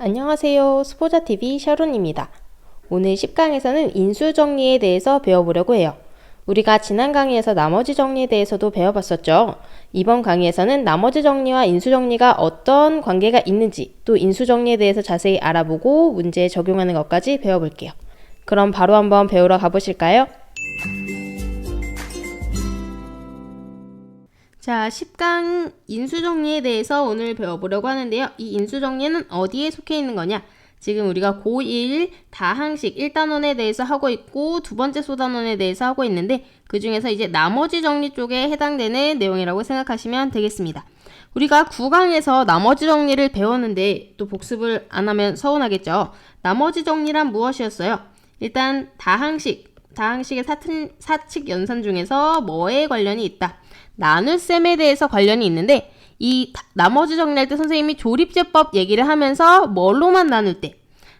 안녕하세요. 스포자TV 샤론입니다. 오늘 10강에서는 인수정리에 대해서 배워보려고 해요. 우리가 지난 강의에서 나머지 정리에 대해서도 배워봤었죠. 이번 강의에서는 나머지 정리와 인수정리가 어떤 관계가 있는지, 또 인수정리에 대해서 자세히 알아보고 문제에 적용하는 것까지 배워볼게요. 그럼 바로 한번 배우러 가보실까요? 자, 10강 인수정리에 대해서 오늘 배워보려고 하는데요. 이 인수정리는 어디에 속해 있는 거냐? 지금 우리가 고1 다항식 1단원에 대해서 하고 있고 두 번째 소단원에 대해서 하고 있는데 그 중에서 이제 나머지 정리 쪽에 해당되는 내용이라고 생각하시면 되겠습니다. 우리가 9강에서 나머지 정리를 배웠는데 또 복습을 안 하면 서운하겠죠. 나머지 정리란 무엇이었어요? 일단 다항식의 사칙 연산 중에서 뭐에 관련이 있다? 나눗셈에 대해서 관련이 있는데 이 나머지 정리할 때 선생님이 조립제법 얘기를 하면서 뭘로만 나눌 때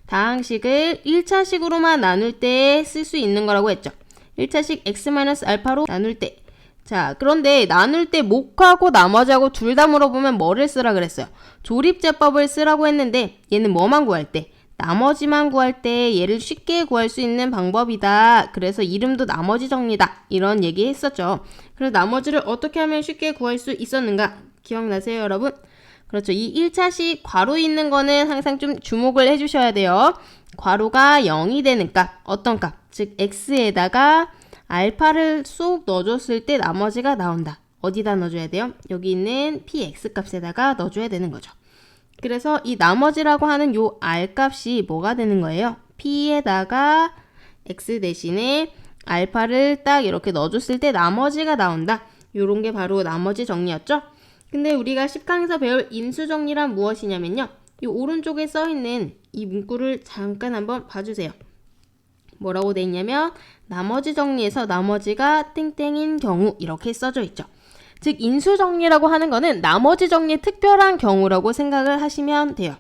다항식을 1차식으로만 나눌 때 쓸 수 있는 거라고 했죠. 1차식 x-알파로 나눌 때. 자, 그런데 나눌 때 목하고 나머지하고 둘 다 물어보면 뭐를 쓰라 그랬어요? 조립제법을 쓰라고 했는데 얘는 뭐만 구할 때? 나머지만 구할 때 얘를 쉽게 구할 수 있는 방법이다. 그래서 이름도 나머지 정리다. 이런 얘기 했었죠. 그래서 나머지를 어떻게 하면 쉽게 구할 수 있었는가? 기억나세요, 여러분? 그렇죠. 이 1차식 괄호 있는 거는 항상 좀 주목을 해주셔야 돼요. 괄호가 0이 되는 값, 어떤 값? 즉 x에다가 알파를 쏙 넣어줬을 때 나머지가 나온다. 어디다 넣어줘야 돼요? 여기 있는 px 값에다가 넣어줘야 되는 거죠. 그래서 이 나머지라고 하는 요 r 값이 뭐가 되는 거예요? p에다가 x 대신에 알파를 딱 이렇게 넣어줬을 때 나머지가 나온다. 요런 게 바로 나머지 정리였죠? 근데 우리가 10강에서 배울 인수정리란 무엇이냐면요. 이 오른쪽에 써있는 이 문구를 잠깐 한번 봐주세요. 뭐라고 돼 있냐면 나머지 정리에서 나머지가 땡땡인 경우 이렇게 써져 있죠. 즉 인수정리라고 하는 거는 나머지 정리의 특별한 경우라고 생각을 하시면 돼요.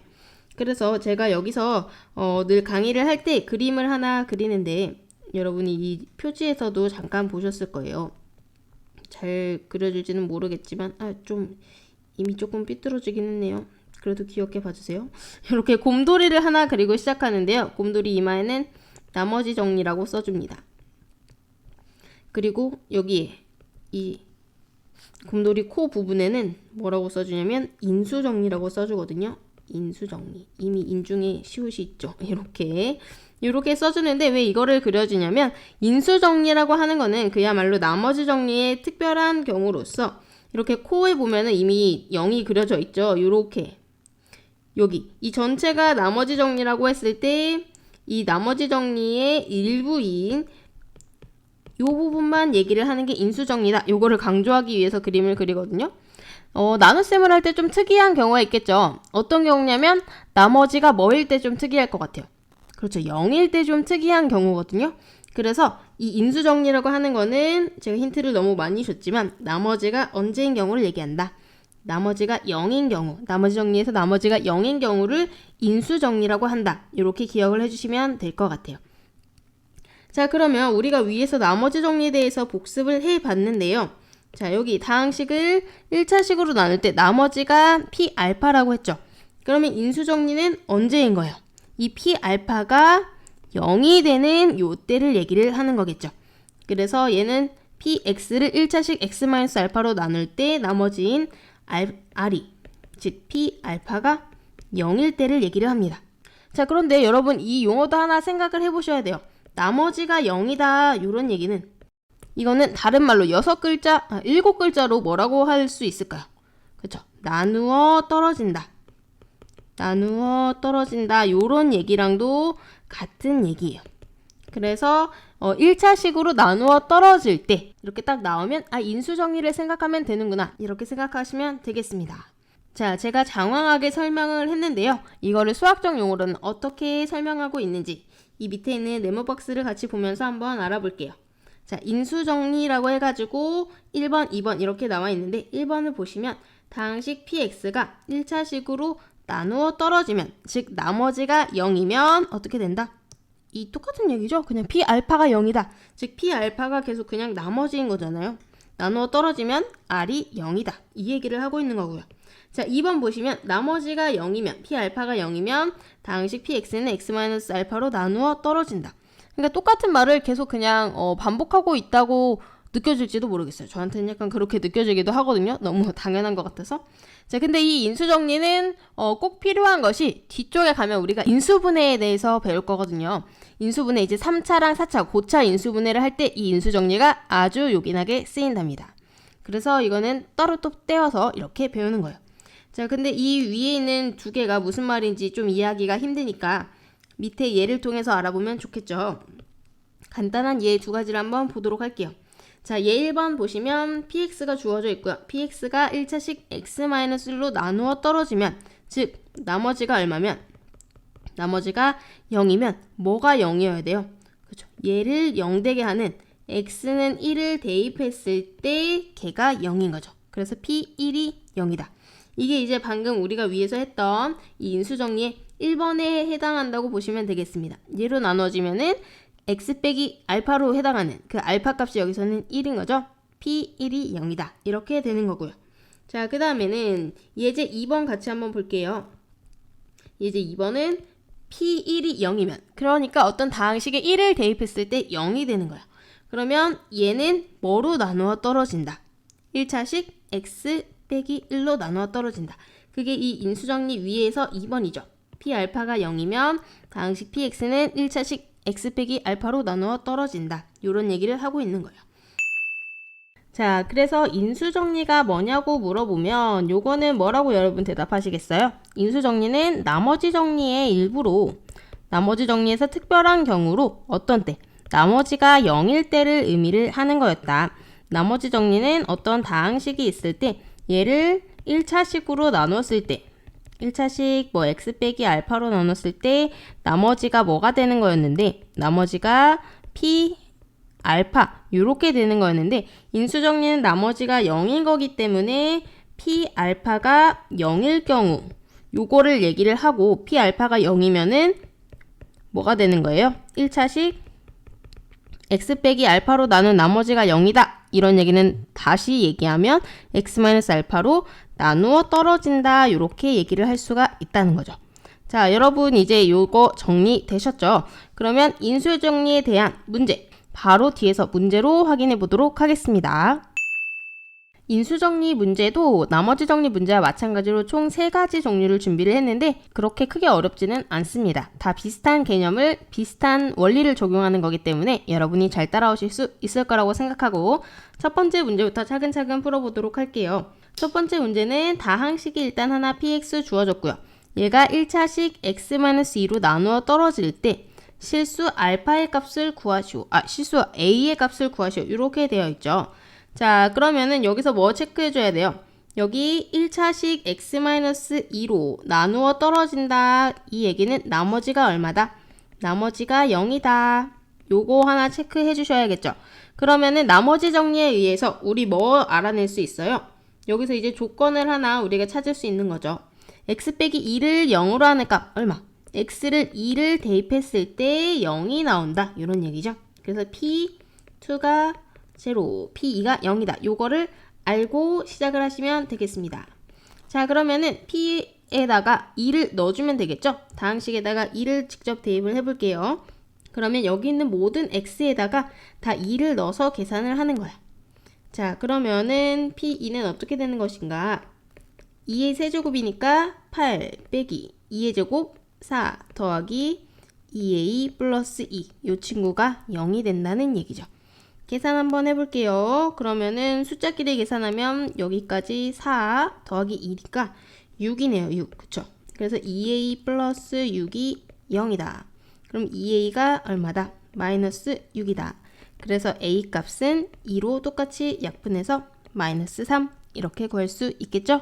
그래서 제가 여기서 늘 강의를 할 때 그림을 하나 그리는데 여러분이 이 표지에서도 잠깐 보셨을 거예요. 잘 그려질지는 모르겠지만 좀 이미 조금 삐뚤어지긴 했네요. 그래도 귀엽게 봐주세요. 이렇게 곰돌이를 하나 그리고 시작하는데요. 곰돌이 이마에는 나머지 정리라고 써줍니다. 그리고 여기에 이 곰돌이 코 부분에는 뭐라고 써주냐면 인수정리라고 써주거든요. 인수정리. 이미 인중에 시옷이 있죠. 이렇게 써주는데 왜 이거를 그려주냐면 인수정리라고 하는 거는 그야말로 나머지 정리의 특별한 경우로서 이렇게 코에 보면은 이미 0이 그려져 있죠. 이렇게 여기 이 전체가 나머지 정리라고 했을 때 이 나머지 정리의 일부인 이 부분만 얘기를 하는 게 인수정리다. 요거를 강조하기 위해서 그림을 그리거든요. 나눗셈을 할 때 좀 특이한 경우가 있겠죠. 어떤 경우냐면 나머지가 뭐일 때 좀 특이할 것 같아요. 그렇죠. 0일 때 좀 특이한 경우거든요. 그래서 이 인수정리라고 하는 거는 제가 힌트를 너무 많이 줬지만 나머지가 언제인 경우를 얘기한다. 나머지가 0인 경우, 나머지 정리에서 나머지가 0인 경우를 인수정리라고 한다. 이렇게 기억을 해주시면 될 것 같아요. 자, 그러면 우리가 위에서 나머지 정리에 대해서 복습을 해봤는데요. 자, 여기 다항식을 1차식으로 나눌 때 나머지가 p알파라고 했죠. 그러면 인수정리는 언제인 거예요? 이 p알파가 0이 되는 요 때를 얘기를 하는 거겠죠. 그래서 얘는 px를 1차식 x-알파로 나눌 때 나머지인 r이 즉 p알파가 0일 때를 얘기를 합니다. 자, 그런데 여러분 이 용어도 하나 생각을 해보셔야 돼요. 나머지가 0이다 이런 얘기는 이거는 다른 말로 7글자로 뭐라고 할 수 있을까요? 그렇죠. 나누어 떨어진다. 나누어 떨어진다 이런 얘기랑도 같은 얘기예요. 그래서 1차식으로 나누어 떨어질 때 이렇게 딱 나오면 인수정리를 생각하면 되는구나 이렇게 생각하시면 되겠습니다. 자, 제가 장황하게 설명을 했는데요. 이거를 수학적 용어로는 어떻게 설명하고 있는지 이 밑에 있는 네모박스를 같이 보면서 한번 알아볼게요. 자, 인수정리라고 해가지고 1번, 2번 이렇게 나와 있는데 1번을 보시면 다항식 px가 1차식으로 나누어 떨어지면 즉 나머지가 0이면 어떻게 된다? 이 똑같은 얘기죠. 그냥 p알파가 0이다. 즉 p알파가 계속 그냥 나머지인 거잖아요. 나누어 떨어지면 r이 0이다. 이 얘기를 하고 있는 거고요. 자, 2번 보시면 나머지가 0이면 P알파가 0이면 다항식 Px는 x-알파로 나누어 떨어진다. 그러니까 똑같은 말을 계속 그냥 반복하고 있다고 느껴질지도 모르겠어요. 저한테는 약간 그렇게 느껴지기도 하거든요. 너무 당연한 것 같아서. 자, 근데 이 인수정리는 꼭 필요한 것이 뒤쪽에 가면 우리가 인수분해에 대해서 배울 거거든요. 인수분해 이제 3차랑 4차, 고차 인수분해를 할 때 이 인수정리가 아주 요긴하게 쓰인답니다. 그래서 이거는 따로 또 떼어서 이렇게 배우는 거예요. 자, 근데 이 위에 있는 두 개가 무슨 말인지 좀 이해하기가 힘드니까 밑에 예를 통해서 알아보면 좋겠죠. 간단한 예 두 가지를 한번 보도록 할게요. 자, 예 1번 보시면 px가 주어져 있고요. px가 1차식 x-1로 나누어 떨어지면, 즉 나머지가 얼마면? 나머지가 0이면 뭐가 0이어야 돼요? 그렇죠. 얘를 0 되게 하는 x는 1을 대입했을 때 걔가 0인 거죠. 그래서 p1이 0이다. 이게 이제 방금 우리가 위에서 했던 이 인수정리의 1번에 해당한다고 보시면 되겠습니다. 얘로 나눠지면은 x 빼기 알파로 해당하는 그 알파 값이 여기서는 1인 거죠. P1이 0이다. 이렇게 되는 거고요. 자, 그 다음에는 예제 2번 같이 한번 볼게요. 예제 2번은 P1이 0이면, 그러니까 어떤 다항식에 1을 대입했을 때 0이 되는 거야. 그러면 얘는 뭐로 나누어 떨어진다? 1차식 x 빼기 1로 나누어 떨어진다. 그게 이 인수정리 위에서 2번이죠. P알파가 0이면 다항식 Px는 1차식 x 빼기 알파로 나누어 떨어진다. 이런 얘기를 하고 있는 거예요. 자, 그래서 인수정리가 뭐냐고 물어보면 요거는 뭐라고 여러분 대답하시겠어요? 인수정리는 나머지 정리의 일부로, 나머지 정리에서 특별한 경우로 어떤 때? 나머지가 0일 때를 의미를 하는 거였다. 나머지 정리는 어떤 다항식이 있을 때 얘를 1차식으로 나눴을 때, 1차식 뭐 x 빼기 알파로 나눴을 때 나머지가 뭐가 되는 거였는데, 나머지가 p 알파 이렇게 되는 거였는데, 인수정리는 나머지가 0인 거기 때문에 p 알파가 0일 경우 요거를 얘기를 하고, p 알파가 0이면은 뭐가 되는 거예요? 1차식 x 빼기 알파로 나눈 나머지가 0이다. 이런 얘기는 다시 얘기하면 x-알파로 나누어 떨어진다. 이렇게 얘기를 할 수가 있다는 거죠. 자, 여러분 이제 요거 정리되셨죠? 그러면 인수정리에 대한 문제 바로 뒤에서 문제로 확인해 보도록 하겠습니다. 인수정리 문제도 나머지 정리 문제와 마찬가지로 총 3가지 종류를 준비를 했는데 그렇게 크게 어렵지는 않습니다. 다 비슷한 개념을, 비슷한 원리를 적용하는 거기 때문에 여러분이 잘 따라오실 수 있을 거라고 생각하고 첫 번째 문제부터 차근차근 풀어보도록 할게요. 첫 번째 문제는 다항식이 일단 하나 px 주어졌고요. 얘가 1차식 x-2로 나누어 떨어질 때 실수 알파의 값을 구하시오. 실수 a의 값을 구하시오. 이렇게 되어 있죠. 자, 그러면은 여기서 뭐 체크해줘야 돼요? 여기 1차식 x-2로 나누어 떨어진다. 이 얘기는 나머지가 얼마다? 나머지가 0이다. 요거 하나 체크해 주셔야겠죠. 그러면은 나머지 정리에 의해서 우리 뭐 알아낼 수 있어요? 여기서 이제 조건을 하나 우리가 찾을 수 있는 거죠. x 빼기 2를 0으로 하는 값 얼마? x를 2를 대입했을 때 0이 나온다. 이런 얘기죠. 그래서 p2가 0, p2가 0이다. 요거를 알고 시작을 하시면 되겠습니다. 자, 그러면은 p에다가 2를 넣어주면 되겠죠? 다항식에다가 2를 직접 대입을 해볼게요. 그러면 여기 있는 모든 x에다가 다 2를 넣어서 계산을 하는 거야. 자, 그러면은 p2는 어떻게 되는 것인가? 2의 세제곱이니까 8 빼기 2의 제곱 4 더하기 2a 플러스 2. 이 친구가 0이 된다는 얘기죠. 계산 한번 해볼게요. 그러면은 숫자끼리 계산하면 여기까지 4 더하기 2니까 6이네요. 6. 그쵸? 그래서 2a 플러스 6이 0이다. 그럼 2a가 얼마다? 마이너스 6이다. 그래서 a 값은 2로 똑같이 약분해서 마이너스 3 이렇게 구할 수 있겠죠?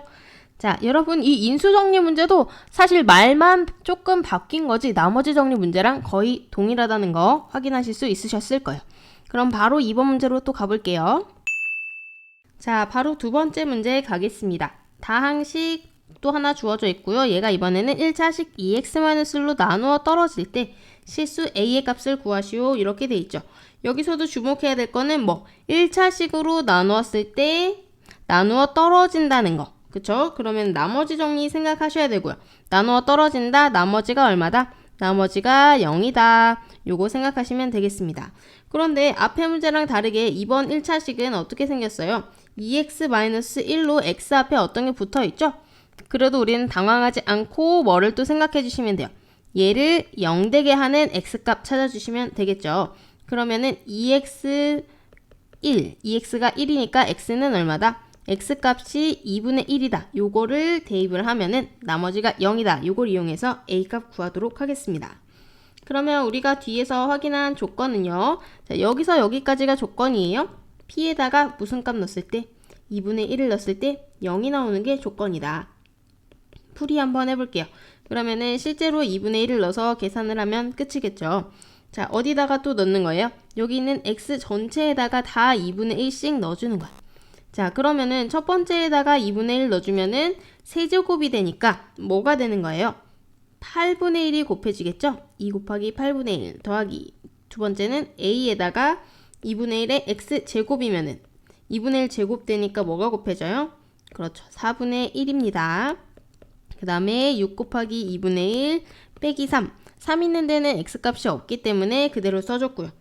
자, 여러분 이 인수정리 문제도 사실 말만 조금 바뀐 거지 나머지 정리 문제랑 거의 동일하다는 거 확인하실 수 있으셨을 거예요. 그럼 바로 2번 문제로 또 가볼게요. 자, 바로 두 번째 문제 가겠습니다. 다항식 또 하나 주어져 있고요. 얘가 이번에는 1차식 2x-1로 나누어 떨어질 때 실수 a의 값을 구하시오. 이렇게 돼 있죠. 여기서도 주목해야 될 거는 뭐 1차식으로 나누었을 때 나누어 떨어진다는 거. 그쵸? 그러면 나머지 정리 생각하셔야 되고요. 나누어 떨어진다. 나머지가 얼마다? 나머지가 0이다. 요거 생각하시면 되겠습니다. 그런데 앞에 문제랑 다르게 이번 1차식은 어떻게 생겼어요? 2x-1로 x 앞에 어떤 게 붙어 있죠? 그래도 우리는 당황하지 않고 뭐를 또 생각해 주시면 돼요. 얘를 0 되게 하는 x값 찾아주시면 되겠죠. 그러면은 2x1, 2x가 1이니까 x는 얼마다? x값이 2분의 1이다. 요거를 대입을 하면은 나머지가 0이다. 요걸 이용해서 a값 구하도록 하겠습니다. 그러면 우리가 뒤에서 확인한 조건은요. 자, 여기서 여기까지가 조건이에요. p에다가 무슨 값 넣었을 때? 2분의 1을 넣었을 때 0이 나오는 게 조건이다. 풀이 한번 해볼게요. 그러면은 실제로 2분의 1을 넣어서 계산을 하면 끝이겠죠. 자, 어디다가 또 넣는 거예요? 여기 있는 x 전체에다가 다 2분의 1씩 넣어주는 거야. 자, 그러면은 첫 번째에다가 2분의 1 넣어주면은 세제곱이 되니까 뭐가 되는 거예요? 8분의 1이 곱해지겠죠? 2 곱하기 8분의 1 더하기 두 번째는 a에다가 2분의 1의 x제곱이면은 2분의 1 제곱 되니까 뭐가 곱해져요? 그렇죠. 4분의 1입니다. 그 다음에 6 곱하기 2분의 1 빼기 3. 3 있는 데는 x값이 없기 때문에 그대로 써줬고요.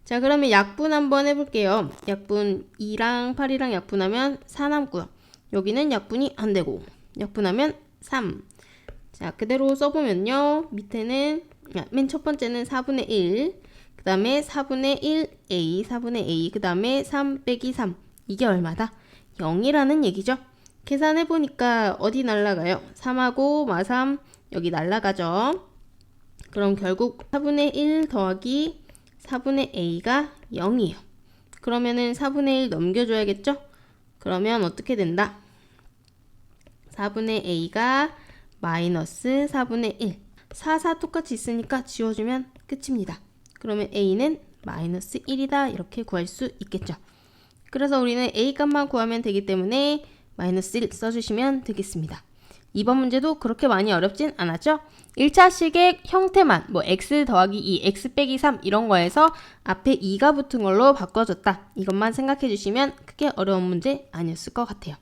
자, 그러면 약분 한번 해볼게요. 약분 2랑 8이랑 약분하면 4 남고요. 여기는 약분이 안 되고 약분하면 3. 자, 그대로 써보면요. 밑에는 맨 첫 번째는 4분의 1, 그 다음에 4분의 1a, 4분의 a, 그 다음에 3 빼기 3. 이게 얼마다? 0이라는 얘기죠. 계산해보니까 어디 날라가요? 3하고 마3 여기 날라가죠. 그럼 결국 4분의 1 더하기 4분의 a가 0이에요. 그러면은 4분의 1 넘겨줘야겠죠? 그러면 어떻게 된다? 4분의 a가 마이너스 4분의 1. 4, 4 똑같이 있으니까 지워주면 끝입니다. 그러면 a는 마이너스 1이다. 이렇게 구할 수 있겠죠. 그래서 우리는 a 값만 구하면 되기 때문에 마이너스 1 써주시면 되겠습니다. 이번 문제도 그렇게 많이 어렵진 않았죠? 1차식의 형태만 뭐 x 더하기 2, x 빼기 3 이런 거에서 앞에 2가 붙은 걸로 바꿔줬다. 이것만 생각해 주시면 크게 어려운 문제 아니었을 것 같아요.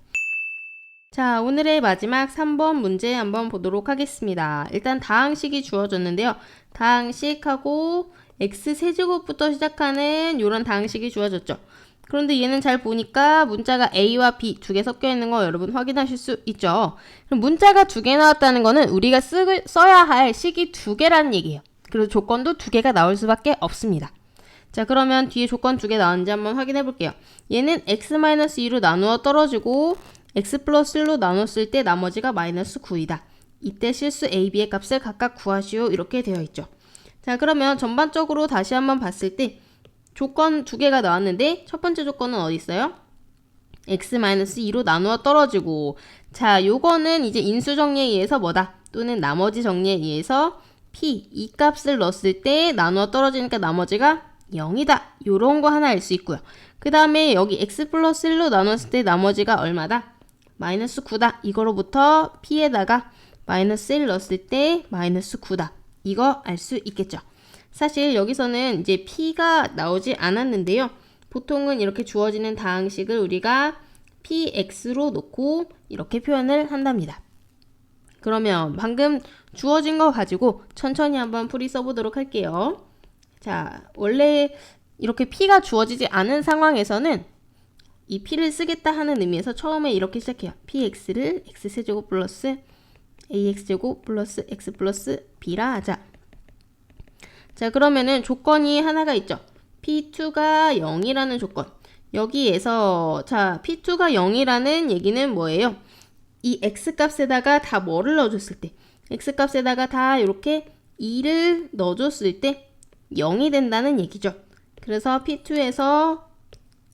자, 오늘의 마지막 3번 문제 한번 보도록 하겠습니다. 일단 다항식이 주어졌는데요. 다항식하고 x세제곱부터 시작하는 이런 다항식이 주어졌죠. 그런데 얘는 잘 보니까 문자가 a와 b 두 개 섞여 있는 거 여러분 확인하실 수 있죠. 그럼 문자가 두 개 나왔다는 거는 우리가 써야 할 식이 두 개라는 얘기예요. 그리고 조건도 두 개가 나올 수밖에 없습니다. 자, 그러면 뒤에 조건 두 개 나왔는지 한번 확인해 볼게요. 얘는 x-2로 나누어 떨어지고 x 플러스 1로 나눴을 때 나머지가 마이너스 9이다. 이때 실수 a, b의 값을 각각 구하시오. 이렇게 되어 있죠. 자, 그러면 전반적으로 다시 한번 봤을 때 조건 두 개가 나왔는데 첫 번째 조건은 어디 있어요? x-2로 나누어 떨어지고, 자, 요거는 이제 인수 정리에 의해서 뭐다? 또는 나머지 정리에 의해서 p, 이 값을 넣었을 때 나누어 떨어지니까 나머지가 0이다. 요런 거 하나 알 수 있고요. 그 다음에 여기 x 플러스 1로 나눴을 때 나머지가 얼마다? 마이너스 9다. 이거로부터 p에다가 마이너스 1 넣었을 때 마이너스 9다. 이거 알 수 있겠죠. 사실 여기서는 이제 p가 나오지 않았는데요. 보통은 이렇게 주어지는 다항식을 우리가 px로 놓고 이렇게 표현을 한답니다. 그러면 방금 주어진 거 가지고 천천히 한번 풀이 써보도록 할게요. 자, 원래 이렇게 p가 주어지지 않은 상황에서는 이 p를 쓰겠다 하는 의미에서 처음에 이렇게 시작해요. px를 x세제곱 플러스 ax제곱 플러스 x 플러스 b라 하자. 자, 그러면은 조건이 하나가 있죠. p2가 0이라는 조건. 여기에서 자, p2가 0이라는 얘기는 뭐예요? 이 x값에다가 다 뭐를 넣어줬을 때, x값에다가 다 이렇게 2를 넣어줬을 때 0이 된다는 얘기죠. 그래서 p2에서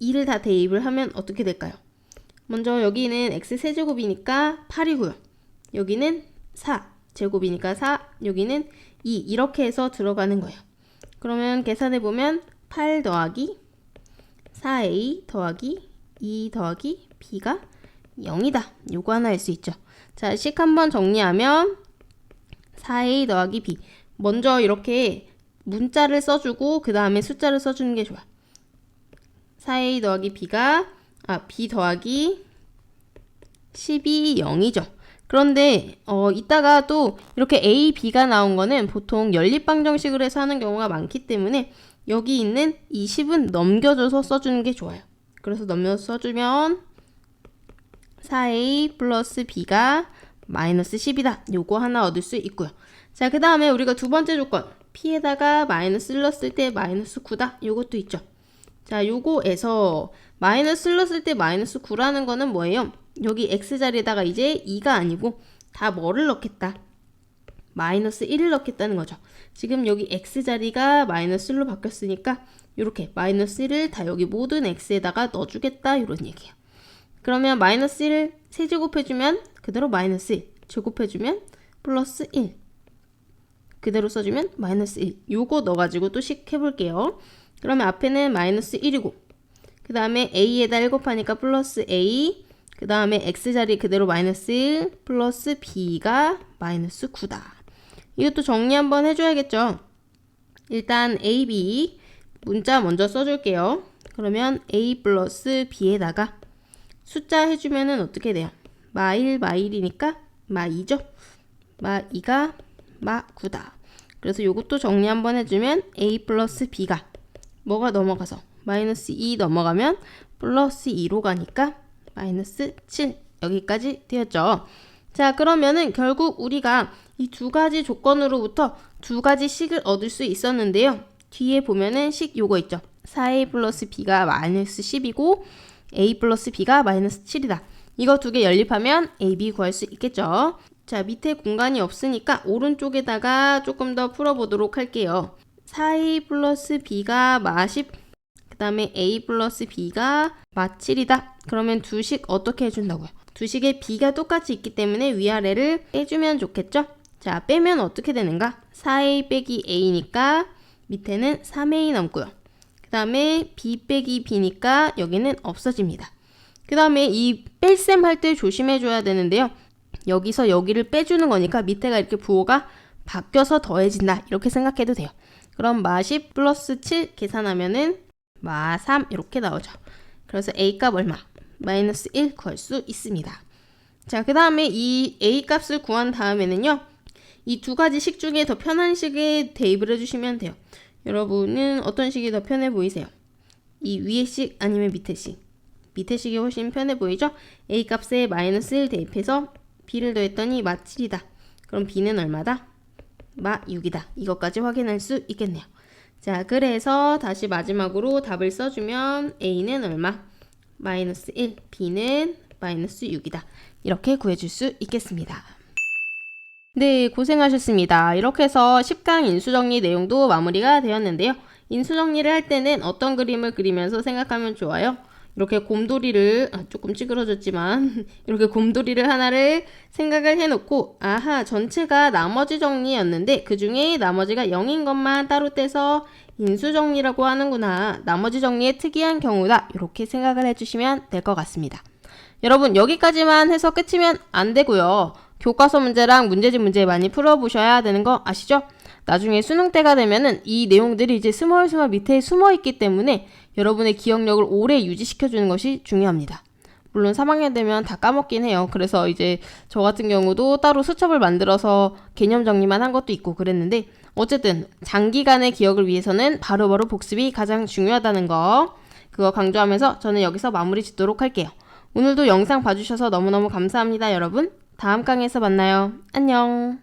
2를 다 대입을 하면 어떻게 될까요? 먼저 여기는 x세제곱이니까 8이고요. 여기는 4, 제곱이니까 4, 여기는 2 이렇게 해서 들어가는 거예요. 그러면 계산해보면 8 더하기 4a 더하기 2 더하기 b가 0이다. 요거 하나 알 수 있죠. 자, 식 한번 정리하면 4a 더하기 b. 먼저 이렇게 문자를 써주고 그 다음에 숫자를 써주는 게 좋아. 4a 더하기 b가 b 더하기 10이 0이죠. 그런데 이따가 또 이렇게 A, B가 나온 거는 보통 연립방정식으로 해서 하는 경우가 많기 때문에 여기 있는 이 10은 넘겨줘서 써주는 게 좋아요. 그래서 넘겨서 써주면 4A 플러스 B가 마이너스 10이다. 요거 하나 얻을 수 있고요. 자, 그 다음에 우리가 두 번째 조건 P에다가 마이너스를 넣었을 때 마이너스 9다. 요것도 있죠. 자, 요거에서 마이너스를 넣었을 때 마이너스 9라는 거는 뭐예요? 여기 X자리에다가 이제 2가 아니고 다 뭐를 넣겠다? 마이너스 1을 넣겠다는 거죠. 지금 여기 X자리가 마이너스 1로 바뀌었으니까 이렇게 마이너스 1을 다 여기 모든 X에다가 넣어주겠다 이런 얘기예요. 그러면 마이너스 1을 세제곱해주면 그대로 마이너스 1, 제곱해주면 플러스 1, 그대로 써주면 마이너스 1. 요거 넣어가지고 또 식 해볼게요. 그러면 앞에는 마이너스 1이고 그 다음에 A에다 1 곱하니까 플러스 A, 그 다음에 X자리 그대로 마이너스 1 플러스 B가 마이너스 9다. 이것도 정리 한번 해줘야겠죠. 일단 A, B 문자 먼저 써줄게요. 그러면 A 플러스 B에다가 숫자 해주면은 어떻게 돼요? 마1, 마1이니까 마2죠. 마2가 마9다. 그래서 이것도 정리 한번 해주면 A 플러스 B가 뭐가 넘어가서 마이너스 2 넘어가면 플러스 2로 가니까 마이너스 7 여기까지 되었죠. 자, 그러면은 결국 우리가 이 두 가지 조건으로부터 두 가지 식을 얻을 수 있었는데요. 뒤에 보면은 식 요거 있죠. 4A 플러스 B가 마이너스 10이고 A 플러스 B가 마이너스 7이다. 이거 두 개 연립하면 A, B 구할 수 있겠죠. 자, 밑에 공간이 없으니까 오른쪽에다가 조금 더 풀어보도록 할게요. 4A 플러스 B가 마10, 그 다음에 A 플러스 B가 마7이다. 그러면 두 식 어떻게 해준다고요? 두 식에 B가 똑같이 있기 때문에 위아래를 빼주면 좋겠죠? 자, 빼면 어떻게 되는가? 4A 빼기 A니까 밑에는 3A 남고요. 그 다음에 B 빼기 B니까 여기는 없어집니다. 그 다음에 이 뺄셈 할 때 조심해줘야 되는데요. 여기서 여기를 빼주는 거니까 밑에가 이렇게 부호가 바뀌어서 더해진다. 이렇게 생각해도 돼요. 그럼 마10 플러스 7 계산하면은 마3 이렇게 나오죠. 그래서 A값 얼마? 마이너스 1 구할 수 있습니다. 자, 그 다음에 이 A값을 구한 다음에는요. 이 두 가지 식 중에 더 편한 식에 대입을 해주시면 돼요. 여러분은 어떤 식이 더 편해 보이세요? 이 위의 식 아니면 밑에 식? 밑에 식이 훨씬 편해 보이죠? A값에 마이너스 1 대입해서 B를 더했더니 마7이다. 그럼 B는 얼마다? 마6이다. 이것까지 확인할 수 있겠네요. 자, 그래서 다시 마지막으로 답을 써주면 A는 얼마? 마이너스 1, B는 마이너스 6이다. 이렇게 구해줄 수 있겠습니다. 네, 고생하셨습니다. 이렇게 해서 10강 인수정리 내용도 마무리가 되었는데요. 인수정리를 할 때는 어떤 그림을 그리면서 생각하면 좋아요? 이렇게 곰돌이를 조금 찌그러졌지만 이렇게 곰돌이를 하나를 생각을 해놓고 아하 전체가 나머지 정리였는데 그 중에 나머지가 0인 것만 따로 떼서 인수정리라고 하는구나. 나머지 정리의 특이한 경우다. 이렇게 생각을 해주시면 될 것 같습니다. 여러분 여기까지만 해서 끝이면 안 되고요. 교과서 문제랑 문제집 문제 많이 풀어보셔야 되는 거 아시죠? 나중에 수능 때가 되면은 이 내용들이 이제 스멀스멀 밑에 숨어 있기 때문에 여러분의 기억력을 오래 유지시켜주는 것이 중요합니다. 물론 3학년 되면 다 까먹긴 해요. 그래서 이제 저 같은 경우도 따로 수첩을 만들어서 개념 정리만 한 것도 있고 그랬는데 어쨌든 장기간의 기억을 위해서는 바로바로 복습이 가장 중요하다는 거 그거 강조하면서 저는 여기서 마무리 짓도록 할게요. 오늘도 영상 봐주셔서 너무너무 감사합니다, 여러분. 다음 강에서 만나요. 안녕.